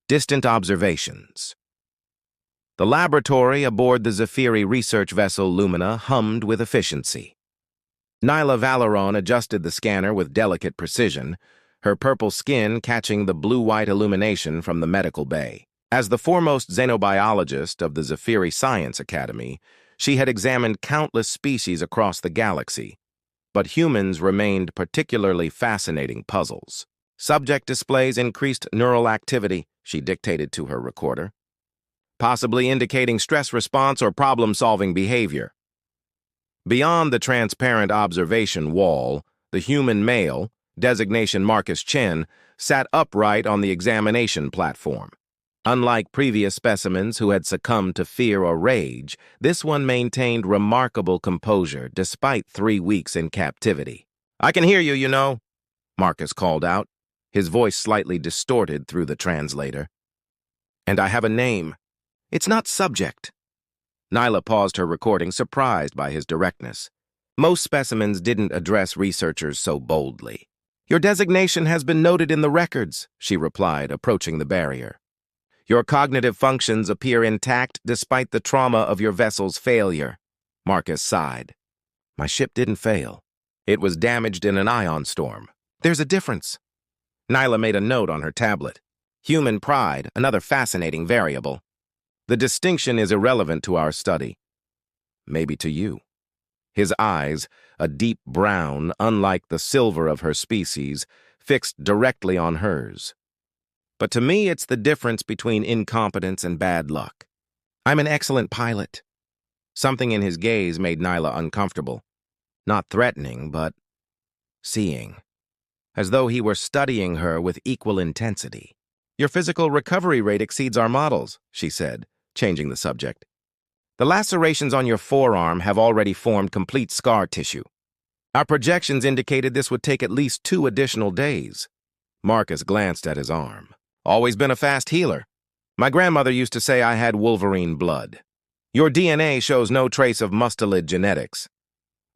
Distant observations. The laboratory aboard the Zephyri research vessel Lumina hummed with efficiency. Nyla Valeron adjusted the scanner with delicate precision, her purple skin catching the blue-white illumination from the medical bay. As the foremost xenobiologist of the Zephyri Science Academy, she had examined countless species across the galaxy, but humans remained particularly fascinating puzzles. Subject displays increased neural activity, she dictated to her recorder, possibly indicating stress response or problem-solving behavior. Beyond the transparent observation wall, the human male, designation Marcus Chen, sat upright on the examination platform. Unlike previous specimens who had succumbed to fear or rage, this one maintained remarkable composure despite 3 weeks in captivity. "I can hear you, you know," Marcus called out, his voice slightly distorted through the translator. "And I have a name. It's not subject." Nyla paused her recording, surprised by his directness. Most specimens didn't address researchers so boldly. "Your designation has been noted in the records," she replied, approaching the barrier. "Your cognitive functions appear intact despite the trauma of your vessel's failure," Marcus sighed. "My ship didn't fail. It was damaged in an ion storm. There's a difference." Nyla made a note on her tablet. "Human pride, another fascinating variable. The distinction is irrelevant to our study. Maybe to you." His eyes, a deep brown, unlike the silver of her species, fixed directly on hers. "But to me, it's the difference between incompetence and bad luck. I'm an excellent pilot." Something in his gaze made Nyla uncomfortable. Not threatening, but seeing. As though he were studying her with equal intensity. "Your physical recovery rate exceeds our models," she said, changing the subject. "The lacerations on your forearm have already formed complete scar tissue. Our projections indicated this would take at least 2 additional days." Marcus glanced at his arm. "Always been a fast healer. My grandmother used to say I had Wolverine blood. Your DNA shows no trace of mustelid genetics."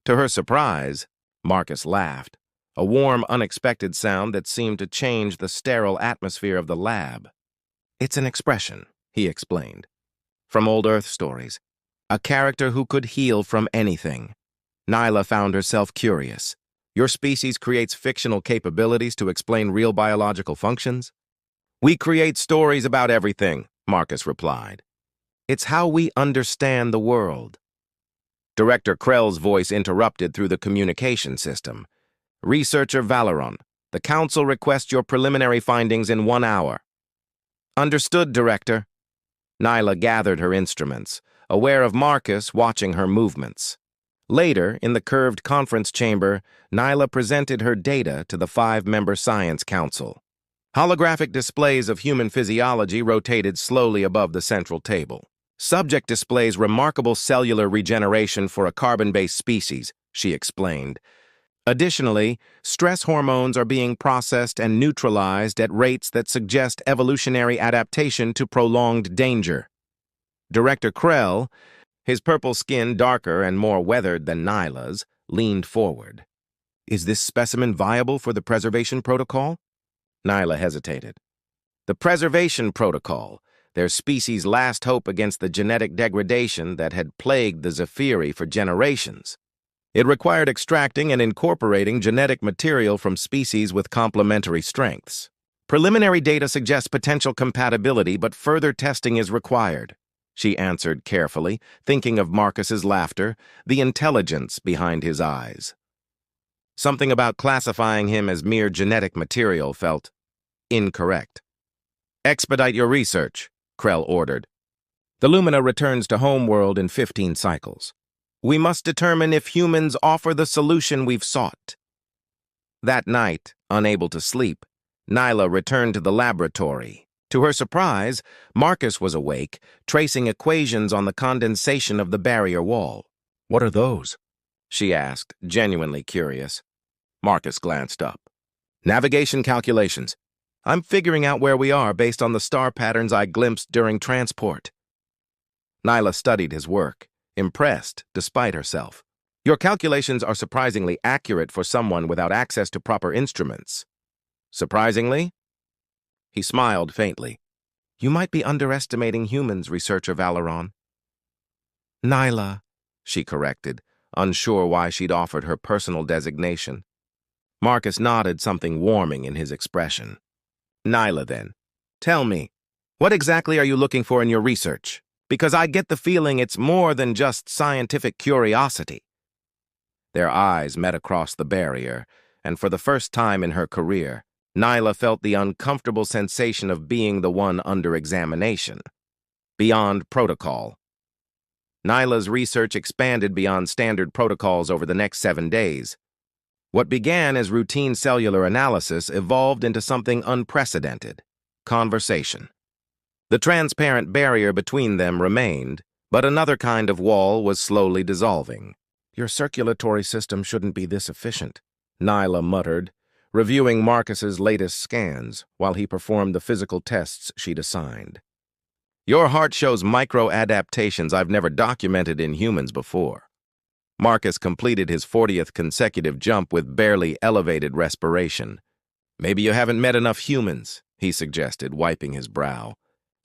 To her surprise, Marcus laughed, a warm, unexpected sound that seemed to change the sterile atmosphere of the lab. "It's an expression," he explained, "from old Earth stories. A character who could heal from anything." Nyla found herself curious. "Your species creates fictional capabilities to explain real biological functions?" "We create stories about everything," Marcus replied. "It's how we understand the world." Director Krell's voice interrupted through the communication system. "Researcher Valeron, the Council requests your preliminary findings in 1 hour." "Understood, Director." Nyla gathered her instruments, aware of Marcus watching her movements. Later, in the curved conference chamber, Nyla presented her data to the 5-member Science Council. Holographic displays of human physiology rotated slowly above the central table. "Subject displays remarkable cellular regeneration for a carbon-based species," she explained. "Additionally, stress hormones are being processed and neutralized at rates that suggest evolutionary adaptation to prolonged danger." Director Krell, his purple skin darker and more weathered than Nyla's, leaned forward. "Is this specimen viable for the preservation protocol?" Nyla hesitated. "The preservation protocol, their species' last hope against the genetic degradation that had plagued the Zephyri for generations. It required extracting and incorporating genetic material from species with complementary strengths. Preliminary data suggests potential compatibility, but further testing is required," she answered carefully, thinking of Marcus's laughter, the intelligence behind his eyes. Something about classifying him as mere genetic material felt incorrect. "Expedite your research," Krell ordered. "The Lumina returns to homeworld in 15 cycles. We must determine if humans offer the solution we've sought." That night, unable to sleep, Nyla returned to the laboratory. To her surprise, Marcus was awake, tracing equations on the condensation of the barrier wall. "What are those?" she asked, genuinely curious. Marcus glanced up. "Navigation calculations. I'm figuring out where we are based on the star patterns I glimpsed during transport." Nyla studied his work, impressed despite herself. "Your calculations are surprisingly accurate for someone without access to proper instruments." "Surprisingly?" He smiled faintly. You might be underestimating humans, Researcher Valeron. Nyla, she corrected, unsure why she'd offered her personal designation. Marcus nodded, something warming in his expression. Nyla, then. Tell me, what exactly are you looking for in your research? Because I get the feeling it's more than just scientific curiosity. Their eyes met across the barrier, and for the first time in her career, Nyla felt the uncomfortable sensation of being the one under examination. Beyond protocol. Nyla's research expanded beyond standard protocols over the next 7 days. What began as routine cellular analysis evolved into something unprecedented: conversation. The transparent barrier between them remained, but another kind of wall was slowly dissolving. Your circulatory system shouldn't be this efficient, Nyla muttered, reviewing Marcus's latest scans while he performed the physical tests she'd assigned. Your heart shows micro-adaptations I've never documented in humans before. Marcus completed his 40th consecutive jump with barely elevated respiration. Maybe you haven't met enough humans, he suggested, wiping his brow.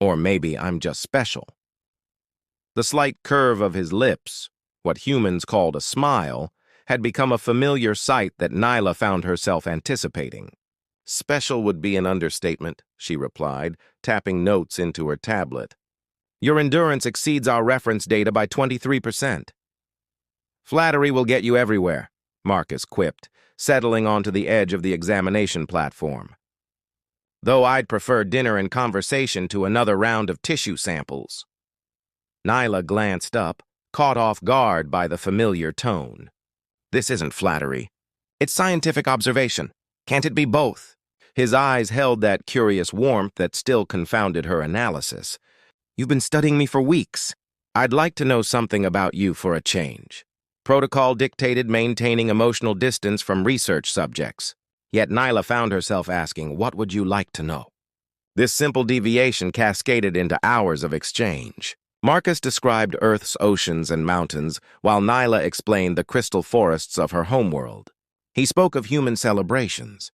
Or maybe I'm just special. The slight curve of his lips, what humans called a smile, had become a familiar sight that Nyla found herself anticipating. Special would be an understatement, she replied, tapping notes into her tablet. Your endurance exceeds our reference data by 23%. Flattery will get you everywhere, Marcus quipped, settling onto the edge of the examination platform. Though I'd prefer dinner and conversation to another round of tissue samples. Nyla glanced up, caught off guard by the familiar tone. This isn't flattery. It's scientific observation. Can't it be both? His eyes held that curious warmth that still confounded her analysis. You've been studying me for weeks. I'd like to know something about you for a change. Protocol dictated maintaining emotional distance from research subjects. Yet Nyla found herself asking, what would you like to know? This simple deviation cascaded into hours of exchange. Marcus described Earth's oceans and mountains, while Nyla explained the crystal forests of her homeworld. He spoke of human celebrations.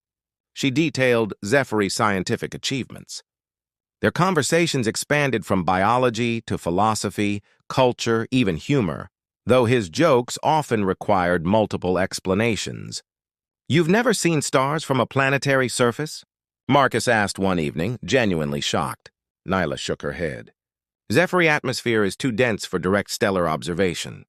She detailed Zephyri's scientific achievements. Their conversations expanded from biology to philosophy, culture, even humor, though his jokes often required multiple explanations. You've never seen stars from a planetary surface? Marcus asked one evening, genuinely shocked. Nyla shook her head. Zephyr atmosphere is too dense for direct stellar observation.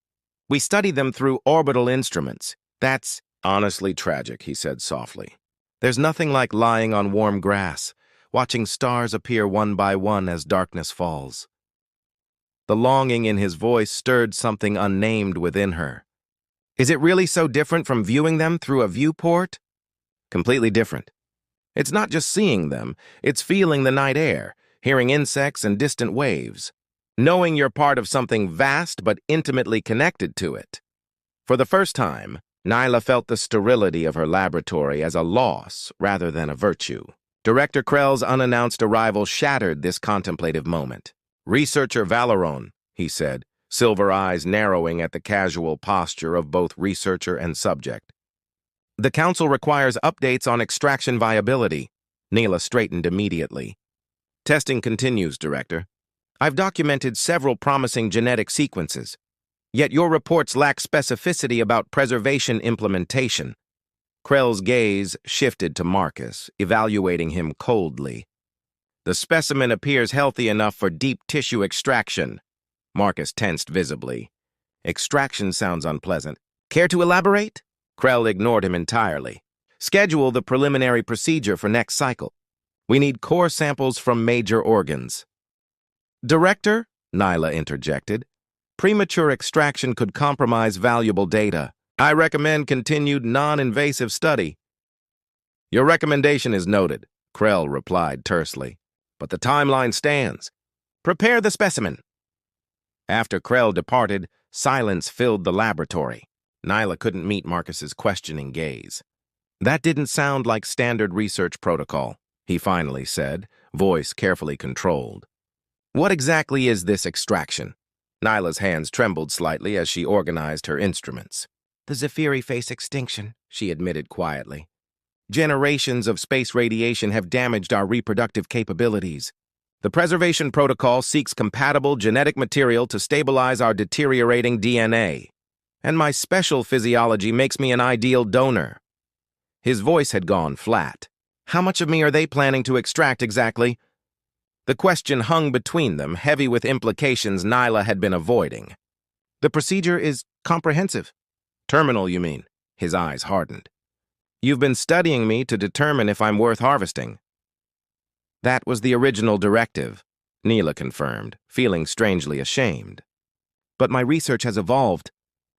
We study them through orbital instruments. That's honestly tragic, he said softly. There's nothing like lying on warm grass, watching stars appear one by one as darkness falls. The longing in his voice stirred something unnamed within her. Is it really so different from viewing them through a viewport? Completely different. It's not just seeing them, it's feeling the night air, hearing insects and distant waves, knowing you're part of something vast but intimately connected to it. For the first time, Nyla felt the sterility of her laboratory as a loss rather than a virtue. Director Krell's unannounced arrival shattered this contemplative moment. Researcher Valeron, he said, silver eyes narrowing at the casual posture of both researcher and subject. The Council requires updates on extraction viability. Nyla straightened immediately. Testing continues, Director. I've documented several promising genetic sequences. Yet your reports lack specificity about preservation implementation. Krell's gaze shifted to Marcus, evaluating him coldly. The specimen appears healthy enough for deep tissue extraction. Marcus tensed visibly. Extraction sounds unpleasant. Care to elaborate? Krell ignored him entirely. Schedule the preliminary procedure for next cycle. We need core samples from major organs. Director, Nyla interjected, premature extraction could compromise valuable data. I recommend continued non-invasive study. Your recommendation is noted, Krell replied tersely. But the timeline stands. Prepare the specimen. After Krell departed, silence filled the laboratory. Nyla couldn't meet Marcus's questioning gaze. That didn't sound like standard research protocol, he finally said, voice carefully controlled. What exactly is this extraction? Nyla's hands trembled slightly as she organized her instruments. The Zephyri face extinction, she admitted quietly. Generations of space radiation have damaged our reproductive capabilities. The preservation protocol seeks compatible genetic material to stabilize our deteriorating DNA, and my special physiology makes me an ideal donor. His voice had gone flat. How much of me are they planning to extract exactly? The question hung between them, heavy with implications Nyla had been avoiding. The procedure is comprehensive. Terminal, you mean? His eyes hardened. You've been studying me to determine if I'm worth harvesting. That was the original directive, Neela confirmed, feeling strangely ashamed. But my research has evolved.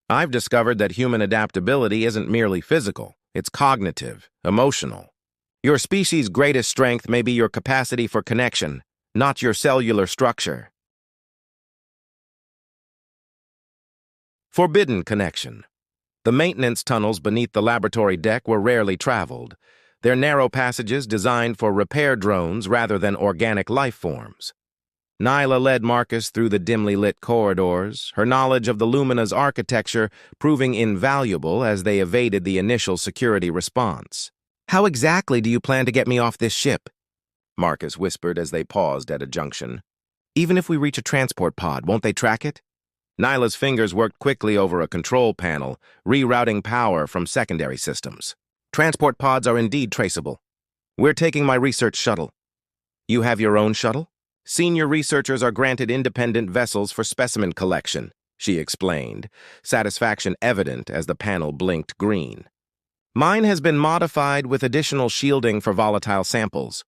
I've discovered that human adaptability isn't merely physical, it's cognitive, emotional. Your species' greatest strength may be your capacity for connection, not your cellular structure. Forbidden connection. The maintenance tunnels beneath the laboratory deck were rarely traveled, their narrow passages designed for repair drones rather than organic life forms. Nyla led Marcus through the dimly lit corridors, her knowledge of the Lumina's architecture proving invaluable as they evaded the initial security response. "How exactly do you plan to get me off this ship?" Marcus whispered as they paused at a junction. "Even if we reach a transport pod, won't they track it?" Nyla's fingers worked quickly over a control panel, rerouting power from secondary systems. "Transport pods are indeed traceable. We're taking my research shuttle." "You have your own shuttle?" "Senior researchers are granted independent vessels for specimen collection," she explained, satisfaction evident as the panel blinked green. "Mine has been modified with additional shielding for volatile samples."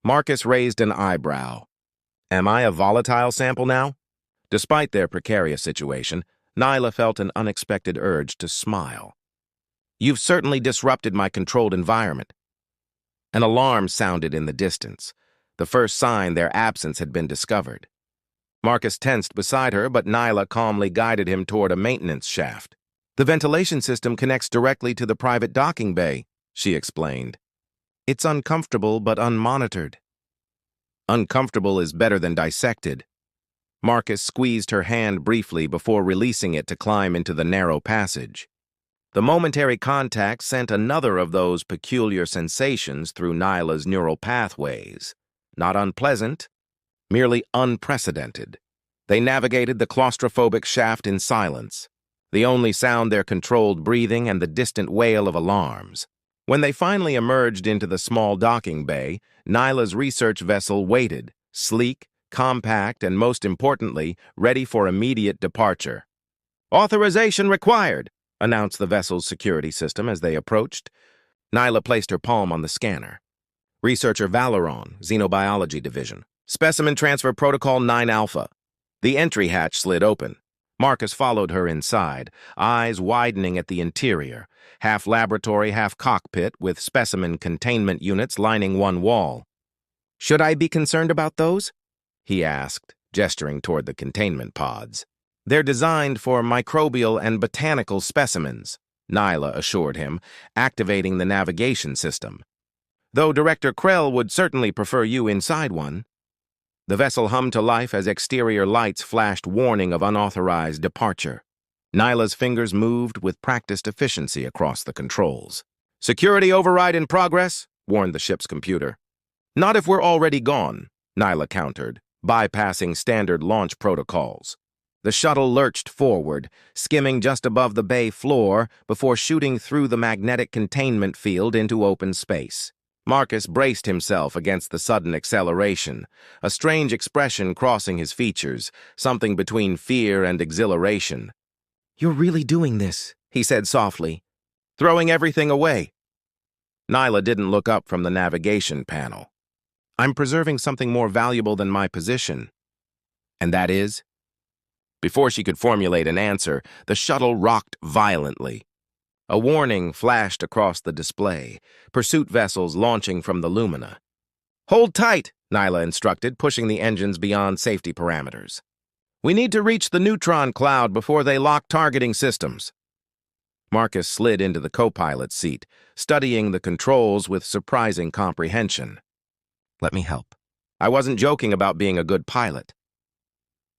Marcus raised an eyebrow. "Am I a volatile sample now?" Despite their precarious situation, Nyla felt an unexpected urge to smile. "You've certainly disrupted my controlled environment." An alarm sounded in the distance, the first sign their absence had been discovered. Marcus tensed beside her, but Nyla calmly guided him toward a maintenance shaft. "The ventilation system connects directly to the private docking bay," she explained. "It's uncomfortable but unmonitored." "Uncomfortable is better than dissected." Marcus squeezed her hand briefly before releasing it to climb into the narrow passage. The momentary contact sent another of those peculiar sensations through Nyla's neural pathways. Not unpleasant, merely unprecedented. They navigated the claustrophobic shaft in silence, the only sound their controlled breathing and the distant wail of alarms. When they finally emerged into the small docking bay, Nyla's research vessel waited, sleek, compact, and most importantly, ready for immediate departure. "Authorization required," announced the vessel's security system as they approached. Nyla placed her palm on the scanner. "Researcher Valeron, Xenobiology Division. Specimen Transfer Protocol 9 Alpha." The entry hatch slid open. Marcus followed her inside, eyes widening at the interior, half laboratory, half cockpit, with specimen containment units lining one wall. "Should I be concerned about those?" he asked, gesturing toward the containment pods. "They're designed for microbial and botanical specimens," Nyla assured him, activating the navigation system. "Though Director Krell would certainly prefer you inside one." The vessel hummed to life as exterior lights flashed warning of unauthorized departure. Nyla's fingers moved with practiced efficiency across the controls. "Security override in progress," warned the ship's computer. "Not if we're already gone," Nyla countered, bypassing standard launch protocols. The shuttle lurched forward, skimming just above the bay floor before shooting through the magnetic containment field into open space. Marcus braced himself against the sudden acceleration, a strange expression crossing his features, something between fear and exhilaration. "You're really doing this," he said softly. "Throwing everything away." Nyla didn't look up from the navigation panel. "I'm preserving something more valuable than my position." "And that is?" Before she could formulate an answer, the shuttle rocked violently. A warning flashed across the display, pursuit vessels launching from the Lumina. "Hold tight," Nyla instructed, pushing the engines beyond safety parameters. "We need to reach the neutron cloud before they lock targeting systems." Marcus slid into the co-pilot seat, studying the controls with surprising comprehension. "Let me help. I wasn't joking about being a good pilot."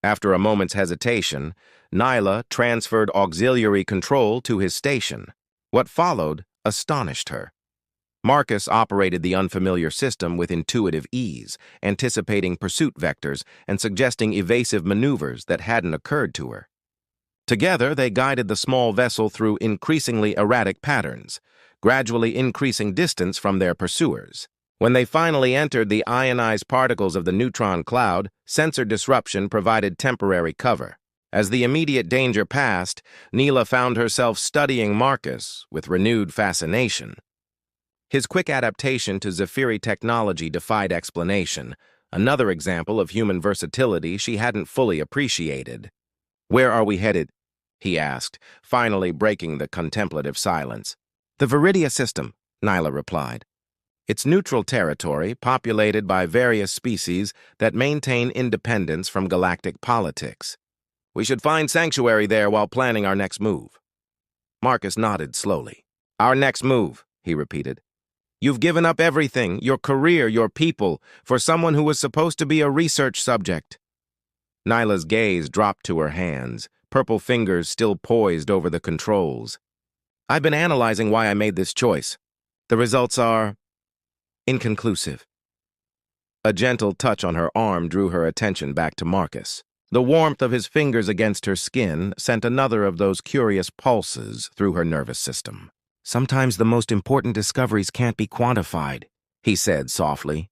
After a moment's hesitation, Nyla transferred auxiliary control to his station. What followed astonished her. Marcus operated the unfamiliar system with intuitive ease, anticipating pursuit vectors and suggesting evasive maneuvers that hadn't occurred to her. Together, they guided the small vessel through increasingly erratic patterns, gradually increasing distance from their pursuers. When they finally entered the ionized particles of the neutron cloud, sensor disruption provided temporary cover. As the immediate danger passed, Neela found herself studying Marcus with renewed fascination. His quick adaptation to Zephyri technology defied explanation, another example of human versatility she hadn't fully appreciated. "Where are we headed?" he asked, finally breaking the contemplative silence. "The Viridia system," Nyla replied. "It's neutral territory populated by various species that maintain independence from galactic politics. We should find sanctuary there while planning our next move." Marcus nodded slowly. "Our next move," he repeated. "You've given up everything, your career, your people, for someone who was supposed to be a research subject." Nyla's gaze dropped to her hands, purple fingers still poised over the controls. "I've been analyzing why I made this choice. The results are inconclusive." A gentle touch on her arm drew her attention back to Marcus. The warmth of his fingers against her skin sent another of those curious pulses through her nervous system. "Sometimes the most important discoveries can't be quantified," he said softly.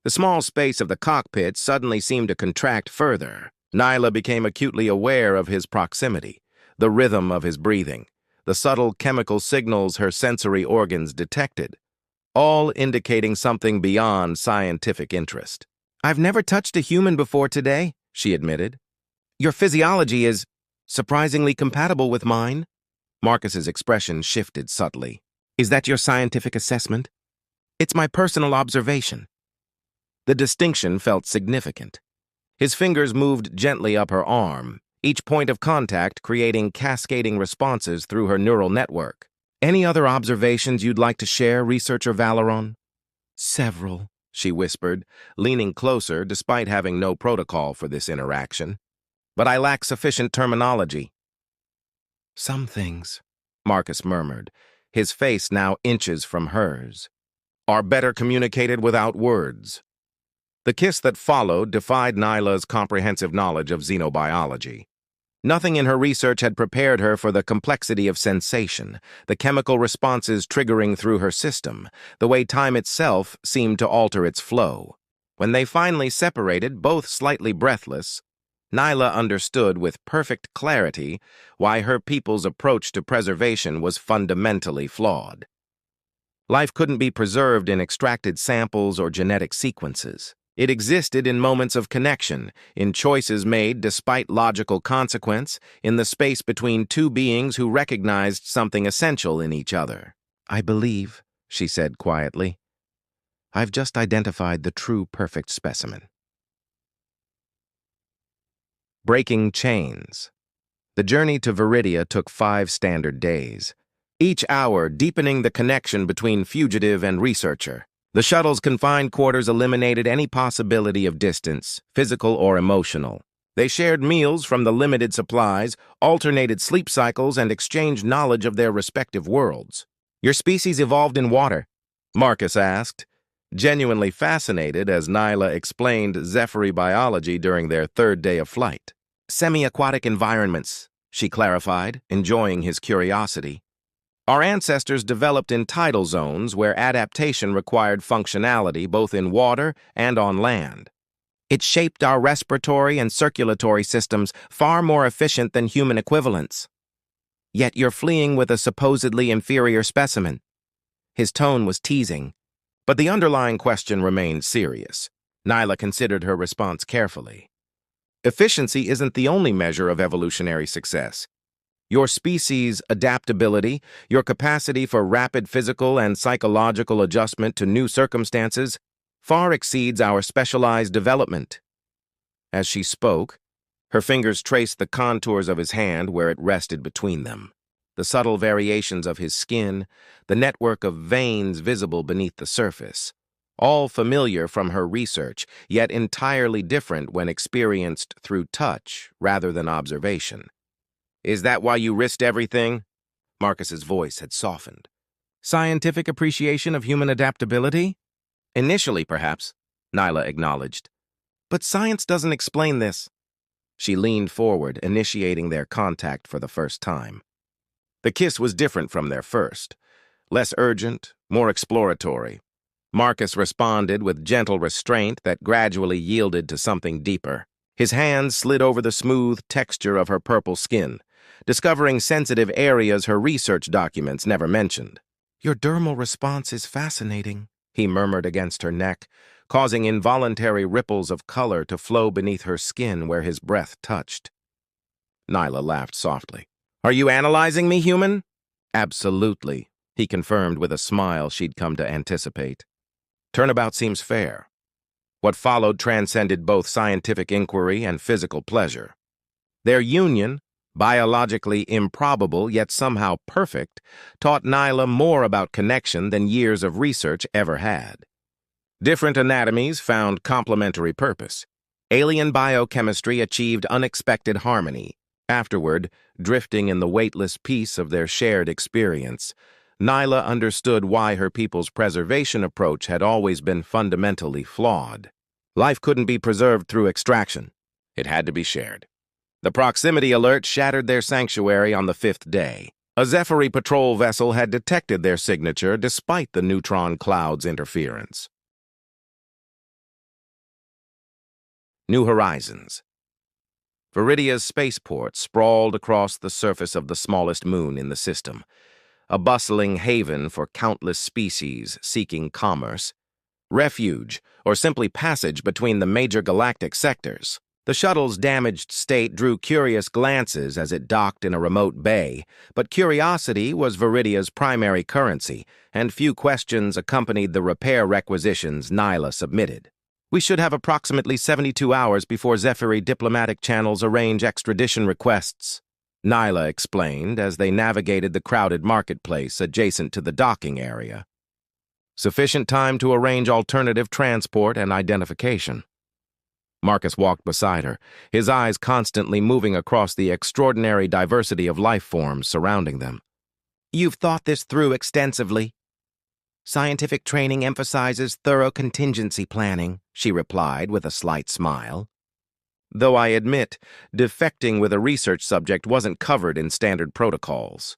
The small space of the cockpit suddenly seemed to contract further. Nyla became acutely aware of his proximity, the rhythm of his breathing, the subtle chemical signals her sensory organs detected, all indicating something beyond scientific interest. "I've never touched a human before today," she admitted. "Your physiology is surprisingly compatible with mine." Marcus's expression shifted subtly. "Is that your scientific assessment?" "It's my personal observation." The distinction felt significant. His fingers moved gently up her arm, each point of contact creating cascading responses through her neural network. "Any other observations you'd like to share, Researcher Valeron?" "Several," she whispered, leaning closer despite having no protocol for this interaction. "But I lack sufficient terminology." "Some things," Marcus murmured, his face now inches from hers, "are better communicated without words." The kiss that followed defied Nyla's comprehensive knowledge of xenobiology. Nothing in her research had prepared her for the complexity of sensation, the chemical responses triggering through her system, the way time itself seemed to alter its flow. When they finally separated, both slightly breathless, Nyla understood with perfect clarity why her people's approach to preservation was fundamentally flawed. Life couldn't be preserved in extracted samples or genetic sequences. It existed in moments of connection, in choices made despite logical consequence, in the space between two beings who recognized something essential in each other. "I believe," she said quietly, "I've just identified the true perfect specimen." Breaking chains. The journey to Viridia took 5 standard days, each hour deepening the connection between fugitive and researcher. The shuttle's confined quarters eliminated any possibility of distance, physical or emotional. They shared meals from the limited supplies, alternated sleep cycles, and exchanged knowledge of their respective worlds. "Your species evolved in water?" Marcus asked, genuinely fascinated as Nyla explained Zephyri biology during their 3rd day of flight. "Semi-aquatic environments," she clarified, enjoying his curiosity. "Our ancestors developed in tidal zones where adaptation required functionality both in water and on land. It shaped our respiratory and circulatory systems far more efficient than human equivalents. Yet you're fleeing with a supposedly inferior specimen." His tone was teasing, but the underlying question remained serious. Nyla considered her response carefully. Efficiency isn't the only measure of evolutionary success. Your species' adaptability, your capacity for rapid physical and psychological adjustment to new circumstances, far exceeds our specialized development. As she spoke, her fingers traced the contours of his hand where it rested between them, the subtle variations of his skin, the network of veins visible beneath the surface, all familiar from her research, yet entirely different when experienced through touch rather than observation. "Is that why you risked everything?" Marcus's voice had softened. Scientific appreciation of human adaptability? Initially, perhaps, Nyla acknowledged. But science doesn't explain this. She leaned forward, initiating their contact for the first time. The kiss was different from their first. Less urgent, more exploratory. Marcus responded with gentle restraint that gradually yielded to something deeper. His hands slid over the smooth texture of her purple skin, discovering sensitive areas her research documents never mentioned. "Your dermal response is fascinating," he murmured against her neck, causing involuntary ripples of color to flow beneath her skin where his breath touched. Nyla laughed softly. "Are you analyzing me, human?" "Absolutely," he confirmed with a smile she'd come to anticipate. "Turnabout seems fair." What followed transcended both scientific inquiry and physical pleasure. Their union, biologically improbable yet somehow perfect, taught Nyla more about connection than years of research ever had. Different anatomies found complementary purpose. Alien biochemistry achieved unexpected harmony. Afterward, drifting in the weightless peace of their shared experience, Nyla understood why her people's preservation approach had always been fundamentally flawed. Life couldn't be preserved through extraction. It had to be shared. The proximity alert shattered their sanctuary on the 5th day. A HFY patrol vessel had detected their signature despite the neutron cloud's interference. New Horizons. Viridia's spaceport sprawled across the surface of the smallest moon in the system, a bustling haven for countless species seeking commerce, refuge, or simply passage between the major galactic sectors. The shuttle's damaged state drew curious glances as it docked in a remote bay, but curiosity was Viridia's primary currency, and few questions accompanied the repair requisitions Nyla submitted. "We should have approximately 72 hours before HFY diplomatic channels arrange extradition requests," Nyla explained as they navigated the crowded marketplace adjacent to the docking area. "Sufficient time to arrange alternative transport and identification." Marcus walked beside her, his eyes constantly moving across the extraordinary diversity of life forms surrounding them. "You've thought this through extensively." "Scientific training emphasizes thorough contingency planning," she replied with a slight smile. "Though I admit, defecting with a research subject wasn't covered in standard protocols."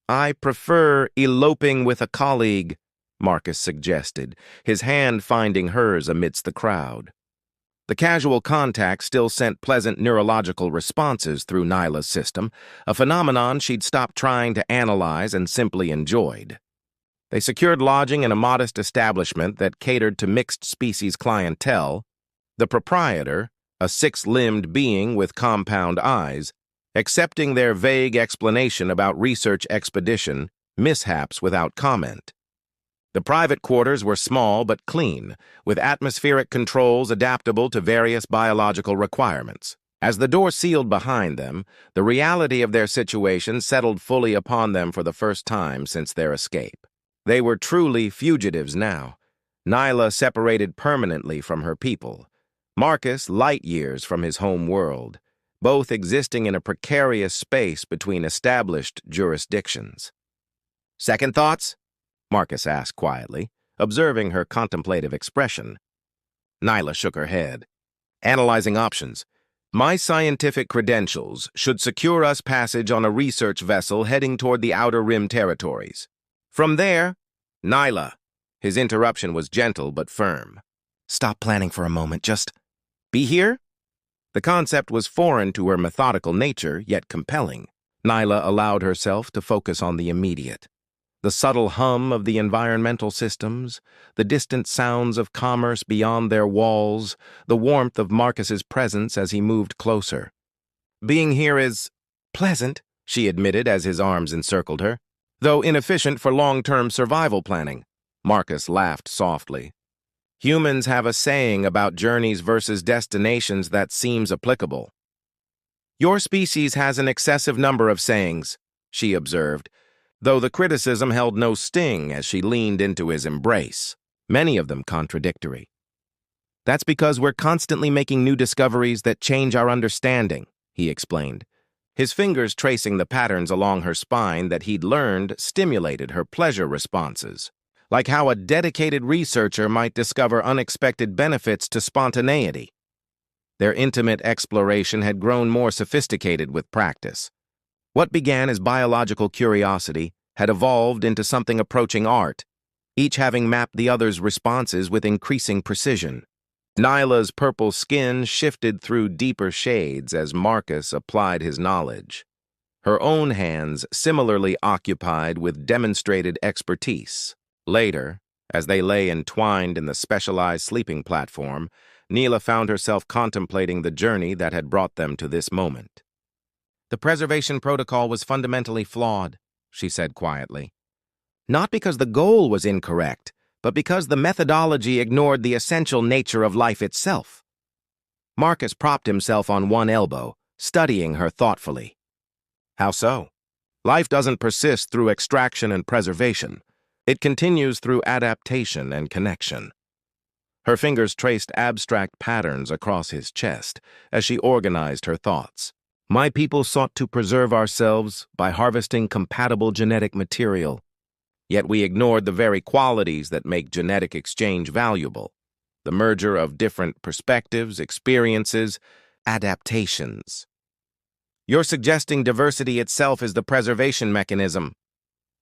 "I prefer eloping with a colleague," Marcus suggested, his hand finding hers amidst the crowd. The casual contact still sent pleasant neurological responses through Nyla's system, a phenomenon she'd stopped trying to analyze and simply enjoyed. They secured lodging in a modest establishment that catered to mixed-species clientele. The proprietor, a six-limbed being with compound eyes, accepting their vague explanation about research expedition mishaps without comment. The private quarters were small but clean, with atmospheric controls adaptable to various biological requirements. As the door sealed behind them, the reality of their situation settled fully upon them for the first time since their escape. They were truly fugitives now. Nyla separated permanently from her people. Marcus light years from his home world, both existing in a precarious space between established jurisdictions. "Second thoughts?" Marcus asked quietly, observing her contemplative expression. Nyla shook her head. "Analyzing options. My scientific credentials should secure us passage on a research vessel heading toward the Outer Rim territories. From there, Nyla." His interruption was gentle but firm. "Stop planning for a moment, just be here?" The concept was foreign to her methodical nature, yet compelling. Nyla allowed herself to focus on the immediate. The subtle hum of the environmental systems, the distant sounds of commerce beyond their walls, the warmth of Marcus's presence as he moved closer. "Being here is pleasant," she admitted as his arms encircled her, "though inefficient for long-term survival planning." Marcus laughed softly. "Humans have a saying about journeys versus destinations that seems applicable." "Your species has an excessive number of sayings," she observed, though the criticism held no sting as she leaned into his embrace, many of them contradictory. "That's because we're constantly making new discoveries that change our understanding," he explained. his fingers tracing the patterns along her spine that he'd learned stimulated her pleasure responses, like how a dedicated researcher might discover unexpected benefits to spontaneity. Their intimate exploration had grown more sophisticated with practice. What began as biological curiosity had evolved into something approaching art, each having mapped the other's responses with increasing precision. Nyla's purple skin shifted through deeper shades as Marcus applied his knowledge, her own hands similarly occupied with demonstrated expertise. Later, as they lay entwined in the specialized sleeping platform, Nyla found herself contemplating the journey that had brought them to this moment. "The preservation protocol was fundamentally flawed," she said quietly. "Not because the goal was incorrect, but because the methodology ignored the essential nature of life itself." Marcus propped himself on one elbow, studying her thoughtfully. "How so?" "Life doesn't persist through extraction and preservation. It continues through adaptation and connection." Her fingers traced abstract patterns across his chest as she organized her thoughts. "My people sought to preserve ourselves by harvesting compatible genetic material. Yet we ignored the very qualities that make genetic exchange valuable: the merger of different perspectives, experiences, adaptations." "You're suggesting diversity itself is the preservation mechanism?"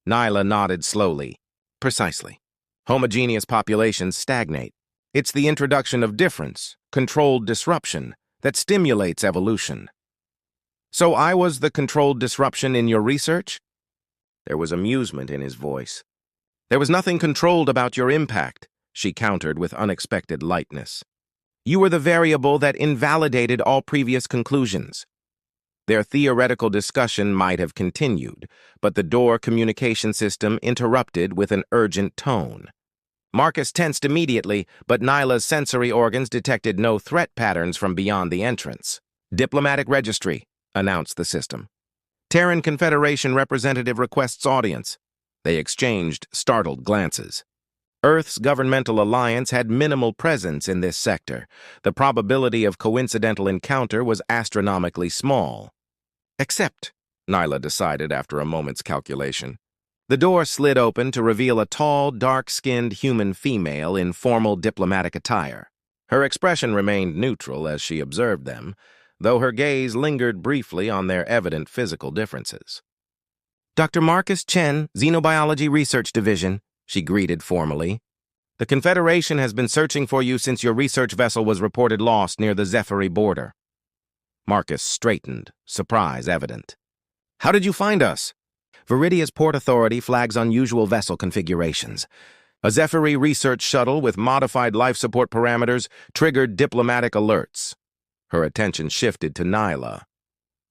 Nyla nodded slowly. "Precisely. Homogeneous populations stagnate. It's the introduction of difference, controlled disruption, that stimulates evolution." "So I was the controlled disruption in your research?" There was amusement in his voice. "There was nothing controlled about your impact," she countered with unexpected lightness. "You were the variable that invalidated all previous conclusions." Their theoretical discussion might have continued, but the door communication system interrupted with an urgent tone. Marcus tensed immediately, but Nyla's sensory organs detected no threat patterns from beyond the entrance. "Diplomatic registry," announced the system. "Terran Confederation representative requests audience." They exchanged startled glances. Earth's governmental alliance had minimal presence in this sector. The probability of coincidental encounter was astronomically small. "Except," Nyla decided after a moment's calculation. The door slid open to reveal a tall, dark-skinned human female in formal diplomatic attire. Her expression remained neutral as she observed them, though her gaze lingered briefly on their evident physical differences. "Dr. Marcus Chen, Xenobiology Research Division," she greeted formally. "The Confederation has been searching for you since your research vessel was reported lost near the Zephyri border." Marcus straightened, surprise evident. "How did you find us?" "Viridia's Port Authority flags unusual vessel configurations. A Zephyri research shuttle with modified life support parameters triggered diplomatic alerts." Her attention shifted to Nyla.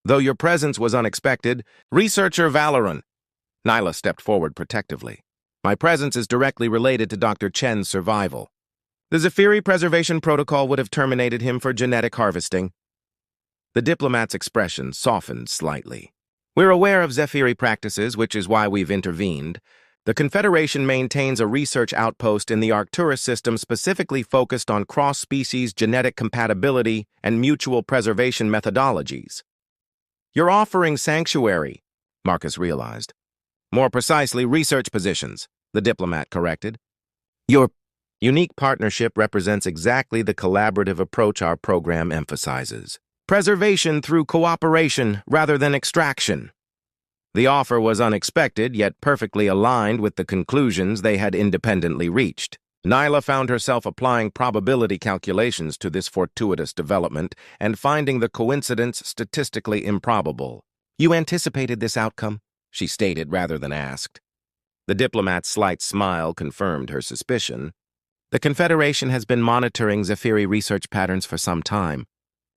"Though your presence was unexpected, Researcher Valoran." Nyla stepped forward protectively. "My presence is directly related to Dr. Chen's survival. The Zephyri preservation protocol would have terminated him for genetic harvesting." The diplomat's expression softened slightly. "We're aware of Zephyri practices, which is why we've intervened. The Confederation maintains a research outpost in the Arcturus system specifically focused on cross-species genetic compatibility and mutual preservation methodologies." "You're offering sanctuary," Marcus realized. "More precisely, research positions," the diplomat corrected. "Your unique partnership represents exactly the collaborative approach our program emphasizes. Preservation through cooperation rather than extraction." The offer was unexpected, yet perfectly aligned with the conclusions they had independently reached. Nyla found herself applying probability calculations to this fortuitous development and finding the coincidence statistically improbable. "You anticipated this outcome?" she stated rather than asked. The diplomat's slight smile confirmed her suspicion. "The Confederation has been monitoring Zephyri research patterns for some time.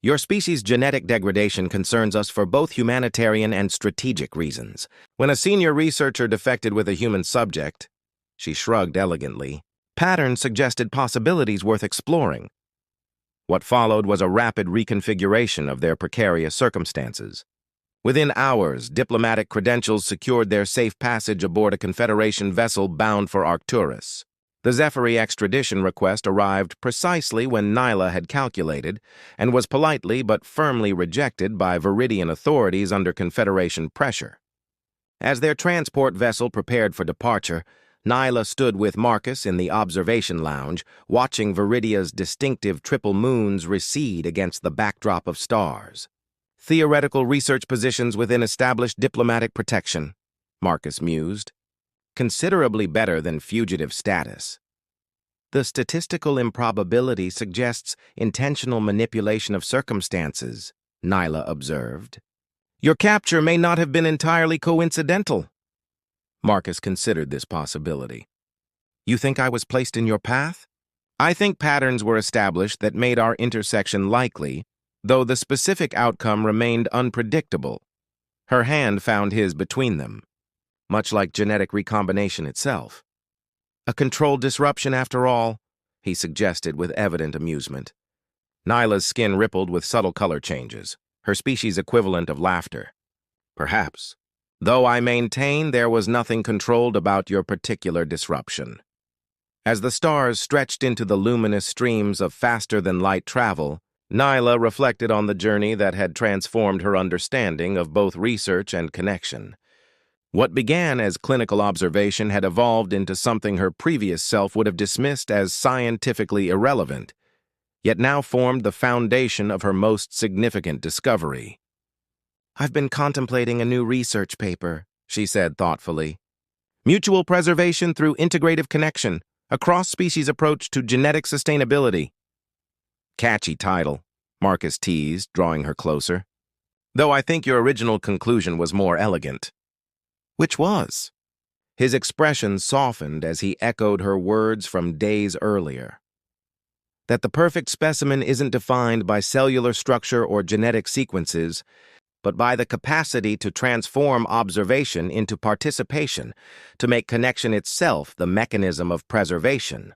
Your species' genetic degradation concerns us for both humanitarian and strategic reasons. When a senior researcher defected with a human subject," she shrugged elegantly, "patterns suggested possibilities worth exploring." What followed was a rapid reconfiguration of their precarious circumstances. Within hours, diplomatic credentials secured their safe passage aboard a Confederation vessel bound for Arcturus. The Zephyr extradition request arrived precisely when Nyla had calculated and was politely but firmly rejected by Viridian authorities under Confederation pressure. As their transport vessel prepared for departure, Nyla stood with Marcus in the observation lounge, watching Viridia's distinctive triple moons recede against the backdrop of stars. Theoretical research positions within established diplomatic protection, Marcus mused. Considerably better than fugitive status. The statistical improbability suggests intentional manipulation of circumstances, Nyla observed. Your capture may not have been entirely coincidental. Marcus considered this possibility. You think I was placed in your path? I think patterns were established that made our intersection likely, though the specific outcome remained unpredictable. Her hand found his between them, much like genetic recombination itself. A controlled disruption, after all, he suggested with evident amusement. Nyla's skin rippled with subtle color changes, her species equivalent of laughter. Perhaps, though I maintain there was nothing controlled about your particular disruption. As the stars stretched into the luminous streams of faster-than-light travel, Nyla reflected on the journey that had transformed her understanding of both research and connection. What began as clinical observation had evolved into something her previous self would have dismissed as scientifically irrelevant, yet now formed the foundation of her most significant discovery. I've been contemplating a new research paper, she said thoughtfully. Mutual preservation through integrative connection, a cross-species approach to genetic sustainability. Catchy title, Marcus teased, drawing her closer. Though I think your original conclusion was more elegant. Which was? His expression softened as he echoed her words from days earlier. That the perfect specimen isn't defined by cellular structure or genetic sequences, but by the capacity to transform observation into participation, to make connection itself the mechanism of preservation.